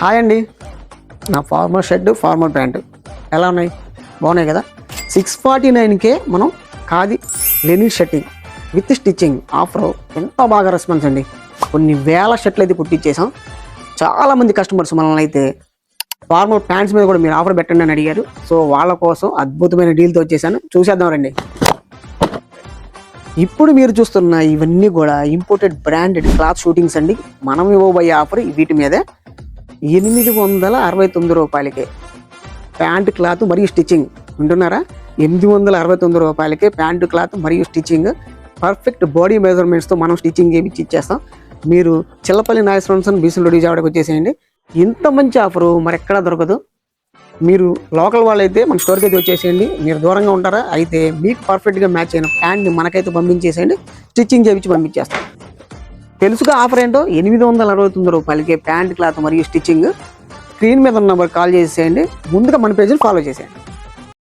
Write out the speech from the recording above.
Hi అండి, నా formal shirt formal pant ఎలా ఉన్నాయి? బాగున్నాయి కదా. 649కే మనం khadi Lenin shirting with stitching offer ఎంత బాగా రెస్పాన్స్ అండి. కొన్ని వేల షర్ట్లు అయితే కుట్టించేసాం. చాలామంది కస్టమర్స్ మనల్ని అయితే ఫార్మల్ ప్యాంట్స్ మీద కూడా మీరు ఆఫర్ పెట్టండి అని అడిగారు. సో వాళ్ళ కోసం అద్భుతమైన డీల్తో వచ్చేసాను. చూసేద్దాం రండి. ఇప్పుడు మీరు చూస్తున్న ఇవన్నీ కూడా ఇంపోర్టెడ్ బ్రాండెడ్ క్లాత్ షూటింగ్స్ అండి. మనం ఇవ్వబోయే ఆఫర్ వీటి మీదే 869 రూపాయలకే ప్యాంట్ క్లాత్ మరియు స్టిచ్చింగ్. వింటున్నారా? 869 రూపాయలకే ప్యాంటు క్లాత్ మరియు స్టిచ్చింగ్ పర్ఫెక్ట్ బాడీ మెజర్మెంట్స్తో మనం స్టిచ్చింగ్ చేయించి ఇచ్చేస్తాం. మీరు చిల్లపల్లి నాగేశ్వరరావు బీసీలో డిజావాడకి వచ్చేసేయండి. ఇంత మంచి ఆఫరు మరి ఎక్కడా దొరకదు. మీరు లోకల్ వాళ్ళైతే మన స్టోర్కి అయితే వచ్చేసేయండి. మీరు దూరంగా ఉంటారా అయితే మీకు పర్ఫెక్ట్గా మ్యాచ్ అయిన ప్యాంట్ని మనకైతే పంపించేసేయండి. స్టిచ్చింగ్ చేయించి పంపించేస్తాం. తెలుసుగా ఆఫర్ ఏంటో? 869 రూపాయలకి ప్యాంట్ క్లాత్ మరియు స్టిచ్చింగ్. స్క్రీన్ మీద ఉన్న నెంబర్ కాల్ చేసేయండి. ముందుగా మన పేజీని ఫాలో చేసేయండి.